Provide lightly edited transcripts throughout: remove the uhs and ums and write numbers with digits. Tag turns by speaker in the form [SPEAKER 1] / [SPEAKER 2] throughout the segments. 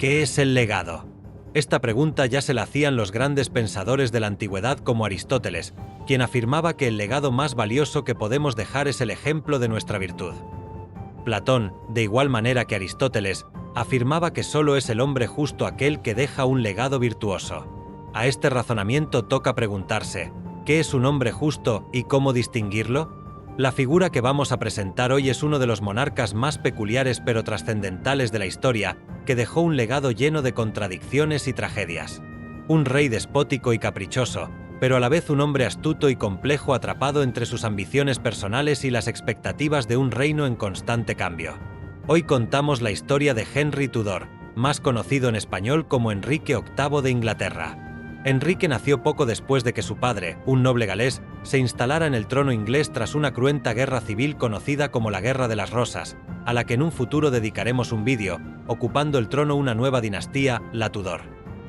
[SPEAKER 1] ¿Qué es el legado? Esta pregunta ya se la hacían los grandes pensadores de la antigüedad como Aristóteles, quien afirmaba que el legado más valioso que podemos dejar es el ejemplo de nuestra virtud. Platón, de igual manera que Aristóteles, afirmaba que solo es el hombre justo aquel que deja un legado virtuoso. A este razonamiento toca preguntarse, ¿qué es un hombre justo y cómo distinguirlo? La figura que vamos a presentar hoy es uno de los monarcas más peculiares pero trascendentales de la historia, que dejó un legado lleno de contradicciones y tragedias. Un rey despótico y caprichoso, pero a la vez un hombre astuto y complejo atrapado entre sus ambiciones personales y las expectativas de un reino en constante cambio. Hoy contamos la historia de Henry Tudor, más conocido en español como Enrique VIII de Inglaterra. Enrique nació poco después de que su padre, un noble galés, se instalara en el trono inglés tras una cruenta guerra civil conocida como la Guerra de las Rosas, a la que en un futuro dedicaremos un vídeo, ocupando el trono una nueva dinastía, la Tudor.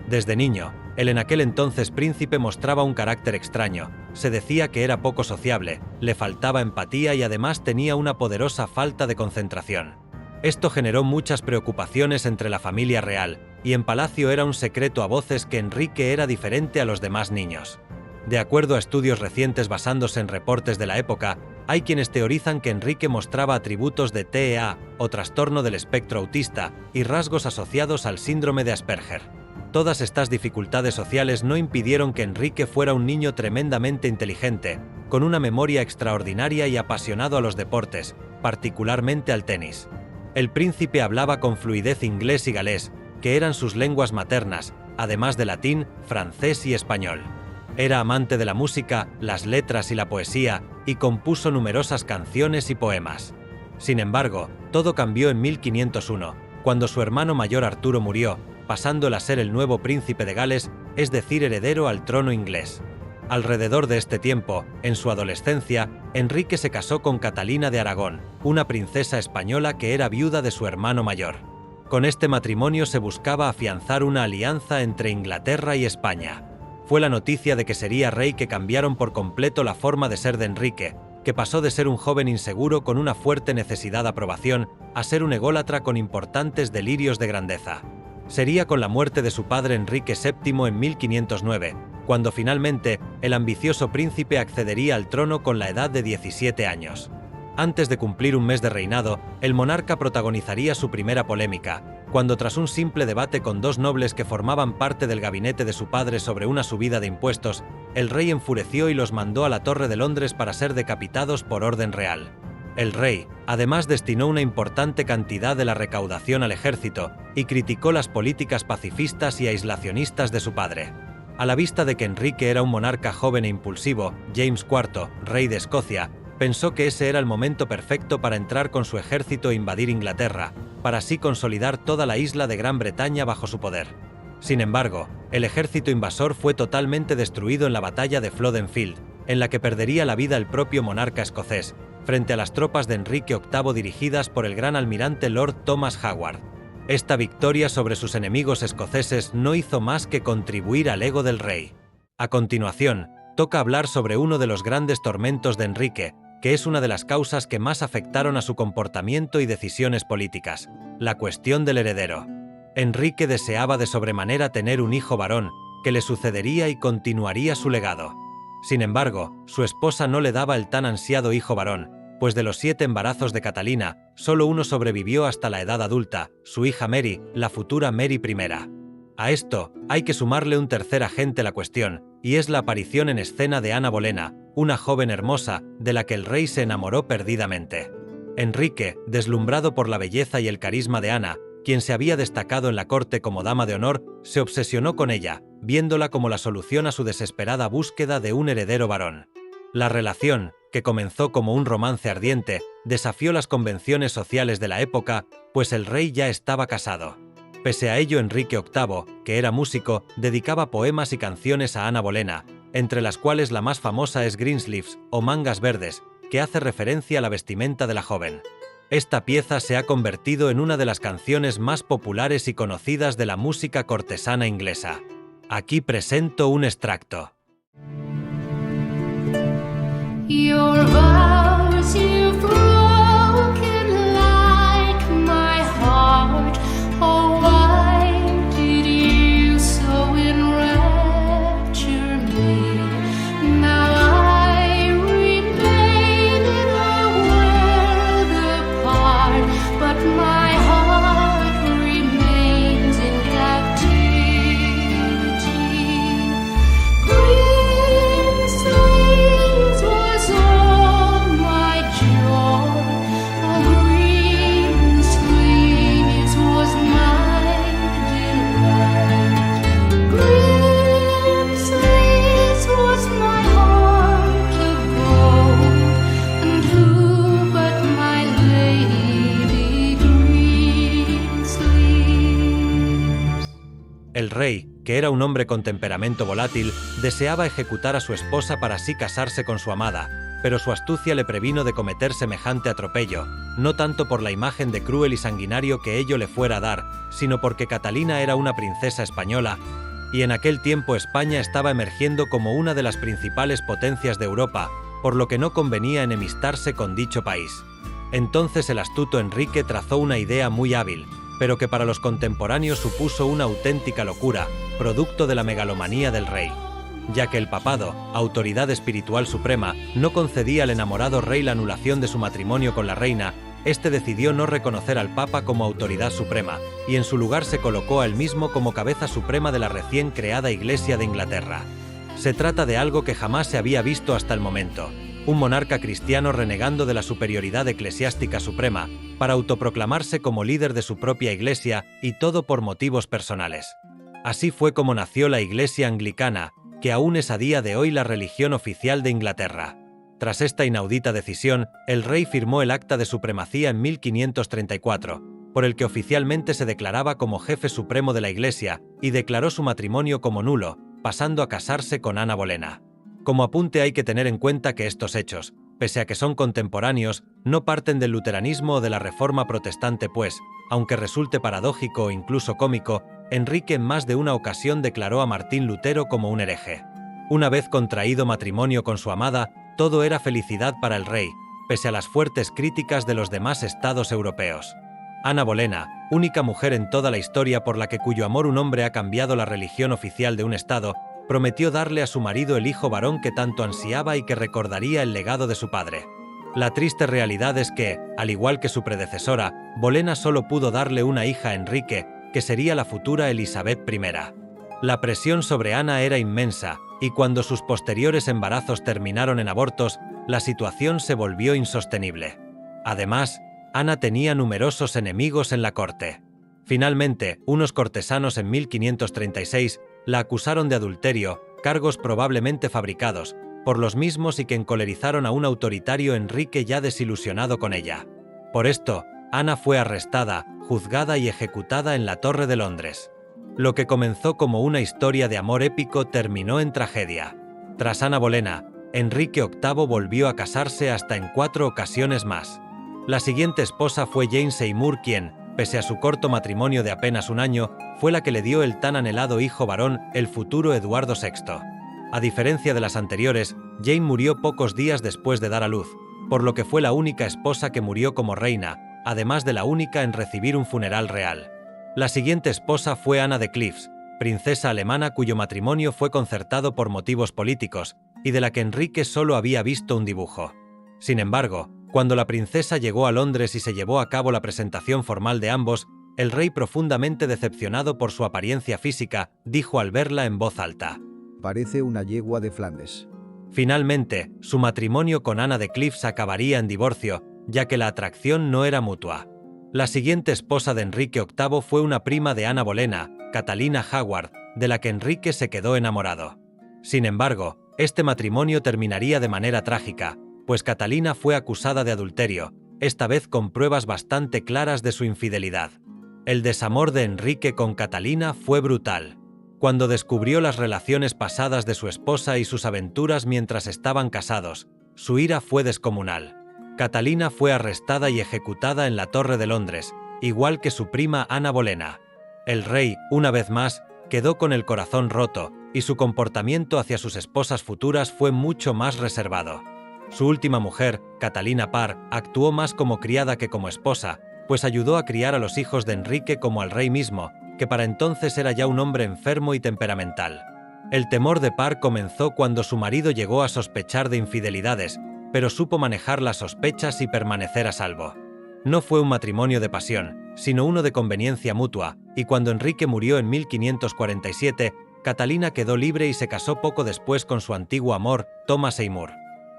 [SPEAKER 1] Desde niño, el en aquel entonces príncipe mostraba un carácter extraño, se decía que era poco sociable, le faltaba empatía y además tenía una poderosa falta de concentración. Esto generó muchas preocupaciones entre la familia real, y en palacio era un secreto a voces que Enrique era diferente a los demás niños. De acuerdo a estudios recientes basándose en reportes de la época, hay quienes teorizan que Enrique mostraba atributos de TEA, o trastorno del espectro autista, y rasgos asociados al síndrome de Asperger. Todas estas dificultades sociales no impidieron que Enrique fuera un niño tremendamente inteligente, con una memoria extraordinaria y apasionado a los deportes, particularmente al tenis. El príncipe hablaba con fluidez inglés y galés, que eran sus lenguas maternas, además de latín, francés y español. Era amante de la música, las letras y la poesía, y compuso numerosas canciones y poemas. Sin embargo, todo cambió en 1501, cuando su hermano mayor Arturo murió, pasándole a ser el nuevo príncipe de Gales, es decir, heredero al trono inglés. Alrededor de este tiempo, en su adolescencia, Enrique se casó con Catalina de Aragón, una princesa española que era viuda de su hermano mayor. Con este matrimonio se buscaba afianzar una alianza entre Inglaterra y España. Fue la noticia de que sería rey que cambiaron por completo la forma de ser de Enrique, que pasó de ser un joven inseguro con una fuerte necesidad de aprobación a ser un ególatra con importantes delirios de grandeza. Sería con la muerte de su padre Enrique VII en 1509, cuando finalmente el ambicioso príncipe accedería al trono con la edad de 17 años. Antes de cumplir un mes de reinado, el monarca protagonizaría su primera polémica, cuando tras un simple debate con dos nobles que formaban parte del gabinete de su padre sobre una subida de impuestos, el rey enfureció y los mandó a la Torre de Londres para ser decapitados por orden real. El rey, además, destinó una importante cantidad de la recaudación al ejército y criticó las políticas pacifistas y aislacionistas de su padre. A la vista de que Enrique era un monarca joven e impulsivo, James IV, rey de Escocia, pensó que ese era el momento perfecto para entrar con su ejército e invadir Inglaterra, para así consolidar toda la isla de Gran Bretaña bajo su poder. Sin embargo, el ejército invasor fue totalmente destruido en la batalla de Flodden Field, en la que perdería la vida el propio monarca escocés, frente a las tropas de Enrique VIII dirigidas por el gran almirante Lord Thomas Howard. Esta victoria sobre sus enemigos escoceses no hizo más que contribuir al ego del rey. A continuación, toca hablar sobre uno de los grandes tormentos de Enrique, que es una de las causas que más afectaron a su comportamiento y decisiones políticas: la cuestión del heredero. Enrique deseaba de sobremanera tener un hijo varón, que le sucedería y continuaría su legado. Sin embargo, su esposa no le daba el tan ansiado hijo varón, pues de los 7 embarazos de Catalina, solo uno sobrevivió hasta la edad adulta, su hija Mary, la futura Mary I. A esto, hay que sumarle un tercer agente a la cuestión, y es la aparición en escena de Ana Bolena, una joven hermosa, de la que el rey se enamoró perdidamente. Enrique, deslumbrado por la belleza y el carisma de Ana, quien se había destacado en la corte como dama de honor, se obsesionó con ella, viéndola como la solución a su desesperada búsqueda de un heredero varón. La relación, que comenzó como un romance ardiente, desafió las convenciones sociales de la época, pues el rey ya estaba casado. Pese a ello, Enrique VIII, que era músico, dedicaba poemas y canciones a Ana Bolena, entre las cuales la más famosa es Greensleeves, o Mangas Verdes, que hace referencia a la vestimenta de la joven. Esta pieza se ha convertido en una de las canciones más populares y conocidas de la música cortesana inglesa. Aquí presento un extracto.
[SPEAKER 2] Your vows you've broken like my heart. Oh, why
[SPEAKER 1] que era un hombre con temperamento volátil, deseaba ejecutar a su esposa para así casarse con su amada, pero su astucia le previno de cometer semejante atropello, no tanto por la imagen de cruel y sanguinario que ello le fuera a dar, sino porque Catalina era una princesa española, y en aquel tiempo España estaba emergiendo como una de las principales potencias de Europa, por lo que no convenía enemistarse con dicho país. Entonces el astuto Enrique trazó una idea muy hábil, pero que para los contemporáneos supuso una auténtica locura, producto de la megalomanía del rey. Ya que el papado, autoridad espiritual suprema, no concedía al enamorado rey la anulación de su matrimonio con la reina, este decidió no reconocer al papa como autoridad suprema, y en su lugar se colocó a él mismo como cabeza suprema de la recién creada Iglesia de Inglaterra. Se trata de algo que jamás se había visto hasta el momento, un monarca cristiano renegando de la superioridad eclesiástica suprema, para autoproclamarse como líder de su propia iglesia, y todo por motivos personales. Así fue como nació la Iglesia Anglicana, que aún es a día de hoy la religión oficial de Inglaterra. Tras esta inaudita decisión, el rey firmó el Acta de Supremacía en 1534, por el que oficialmente se declaraba como jefe supremo de la Iglesia, y declaró su matrimonio como nulo, pasando a casarse con Ana Bolena. Como apunte hay que tener en cuenta que estos hechos, pese a que son contemporáneos, no parten del luteranismo o de la Reforma protestante pues, aunque resulte paradójico o incluso cómico, Enrique en más de una ocasión declaró a Martín Lutero como un hereje. Una vez contraído matrimonio con su amada, todo era felicidad para el rey, pese a las fuertes críticas de los demás estados europeos. Ana Bolena, única mujer en toda la historia por la que cuyo amor un hombre ha cambiado la religión oficial de un estado, prometió darle a su marido el hijo varón que tanto ansiaba y que recordaría el legado de su padre. La triste realidad es que, al igual que su predecesora, Bolena solo pudo darle una hija a Enrique, que sería la futura Elizabeth I. La presión sobre Ana era inmensa, y cuando sus posteriores embarazos terminaron en abortos, la situación se volvió insostenible. Además, Ana tenía numerosos enemigos en la corte. Finalmente, unos cortesanos en 1536 la acusaron de adulterio, cargos probablemente fabricados, por los mismos y que encolerizaron a un autoritario Enrique ya desilusionado con ella. Por esto, Ana fue arrestada, juzgada y ejecutada en la Torre de Londres. Lo que comenzó como una historia de amor épico terminó en tragedia. Tras Ana Bolena, Enrique VIII volvió a casarse hasta en 4 ocasiones más. La siguiente esposa fue Jane Seymour quien, pese a su corto matrimonio de apenas un año, fue la que le dio el tan anhelado hijo varón, el futuro Eduardo VI. A diferencia de las anteriores, Jane murió pocos días después de dar a luz, por lo que fue la única esposa que murió como reina, además de la única en recibir un funeral real. La siguiente esposa fue Ana de Cleves, princesa alemana cuyo matrimonio fue concertado por motivos políticos, y de la que Enrique solo había visto un dibujo. Sin embargo, cuando la princesa llegó a Londres y se llevó a cabo la presentación formal de ambos, el rey, profundamente decepcionado por su apariencia física, dijo al verla en voz alta:
[SPEAKER 3] Parece una yegua de Flandes.
[SPEAKER 1] Finalmente, su matrimonio con Ana de Cleves acabaría en divorcio, ya que la atracción no era mutua. La siguiente esposa de Enrique VIII fue una prima de Ana Bolena, Catalina Howard, de la que Enrique se quedó enamorado. Sin embargo, este matrimonio terminaría de manera trágica, pues Catalina fue acusada de adulterio, esta vez con pruebas bastante claras de su infidelidad. El desamor de Enrique con Catalina fue brutal. Cuando descubrió las relaciones pasadas de su esposa y sus aventuras mientras estaban casados, su ira fue descomunal. Catalina fue arrestada y ejecutada en la Torre de Londres, igual que su prima Ana Bolena. El rey, una vez más, quedó con el corazón roto, y su comportamiento hacia sus esposas futuras fue mucho más reservado. Su última mujer, Catalina Parr, actuó más como criada que como esposa, pues ayudó a criar a los hijos de Enrique como al rey mismo, que para entonces era ya un hombre enfermo y temperamental. El temor de Parr comenzó cuando su marido llegó a sospechar de infidelidades, pero supo manejar las sospechas y permanecer a salvo. No fue un matrimonio de pasión, sino uno de conveniencia mutua, y cuando Enrique murió en 1547, Catalina quedó libre y se casó poco después con su antiguo amor, Thomas Seymour.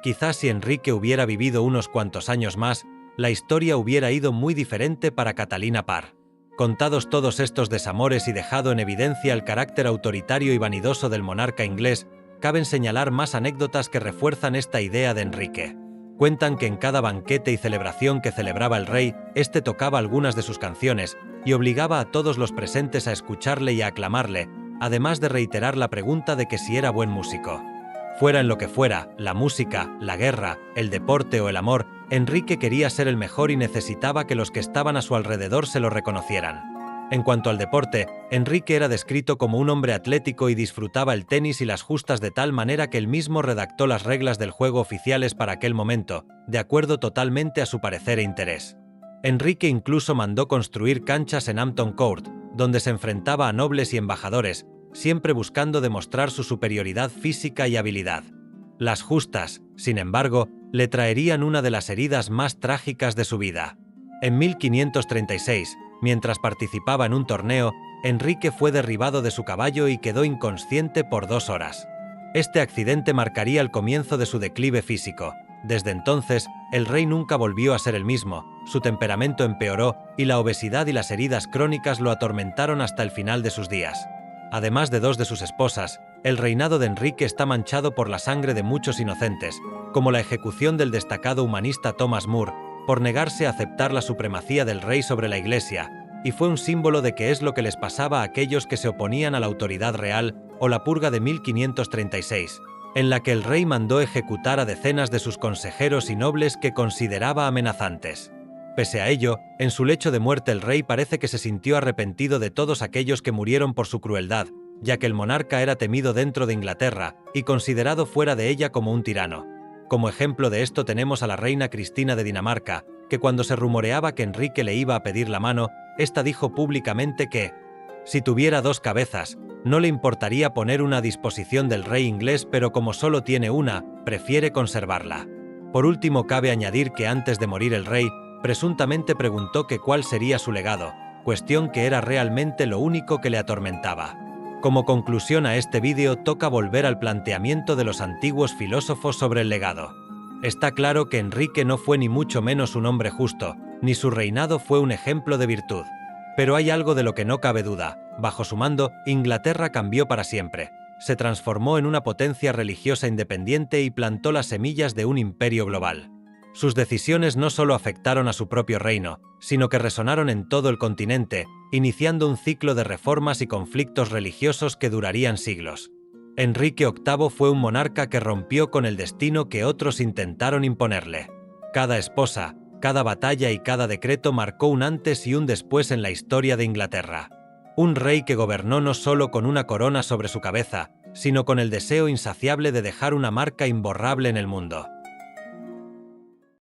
[SPEAKER 1] Quizás si Enrique hubiera vivido unos cuantos años más, la historia hubiera ido muy diferente para Catalina Parr. Contados todos estos desamores y dejado en evidencia el carácter autoritario y vanidoso del monarca inglés, caben señalar más anécdotas que refuerzan esta idea de Enrique. Cuentan que en cada banquete y celebración que celebraba el rey, este tocaba algunas de sus canciones y obligaba a todos los presentes a escucharle y a aclamarle, además de reiterar la pregunta de que si era buen músico. Fuera en lo que fuera, la música, la guerra, el deporte o el amor, Enrique quería ser el mejor y necesitaba que los que estaban a su alrededor se lo reconocieran. En cuanto al deporte, Enrique era descrito como un hombre atlético y disfrutaba el tenis y las justas de tal manera que él mismo redactó las reglas del juego oficiales para aquel momento, de acuerdo totalmente a su parecer e interés. Enrique incluso mandó construir canchas en Hampton Court, donde se enfrentaba a nobles y embajadores, siempre buscando demostrar su superioridad física y habilidad. Las justas, sin embargo, le traerían una de las heridas más trágicas de su vida. En 1536, mientras participaba en un torneo, Enrique fue derribado de su caballo y quedó inconsciente por 2 horas. Este accidente marcaría el comienzo de su declive físico. Desde entonces, el rey nunca volvió a ser el mismo, su temperamento empeoró y la obesidad y las heridas crónicas lo atormentaron hasta el final de sus días. Además de 2 de sus esposas, el reinado de Enrique está manchado por la sangre de muchos inocentes, como la ejecución del destacado humanista Thomas More, por negarse a aceptar la supremacía del rey sobre la Iglesia, y fue un símbolo de qué es lo que les pasaba a aquellos que se oponían a la autoridad real, o la purga de 1536, en la que el rey mandó ejecutar a decenas de sus consejeros y nobles que consideraba amenazantes. Pese a ello, en su lecho de muerte el rey parece que se sintió arrepentido de todos aquellos que murieron por su crueldad, ya que el monarca era temido dentro de Inglaterra y considerado fuera de ella como un tirano. Como ejemplo de esto tenemos a la reina Cristina de Dinamarca, que cuando se rumoreaba que Enrique le iba a pedir la mano, esta dijo públicamente que, si tuviera 2 cabezas, no le importaría poner una a disposición del rey inglés, pero como solo tiene una, prefiere conservarla. Por último, cabe añadir que antes de morir el rey, presuntamente preguntó que cuál sería su legado, cuestión que era realmente lo único que le atormentaba. Como conclusión a este vídeo toca volver al planteamiento de los antiguos filósofos sobre el legado. Está claro que Enrique no fue ni mucho menos un hombre justo, ni su reinado fue un ejemplo de virtud. Pero hay algo de lo que no cabe duda: bajo su mando, Inglaterra cambió para siempre. Se transformó en una potencia religiosa independiente y plantó las semillas de un imperio global. Sus decisiones no solo afectaron a su propio reino, sino que resonaron en todo el continente, iniciando un ciclo de reformas y conflictos religiosos que durarían siglos. Enrique VIII fue un monarca que rompió con el destino que otros intentaron imponerle. Cada esposa, cada batalla y cada decreto marcó un antes y un después en la historia de Inglaterra. Un rey que gobernó no solo con una corona sobre su cabeza, sino con el deseo insaciable de dejar una marca imborrable en el mundo.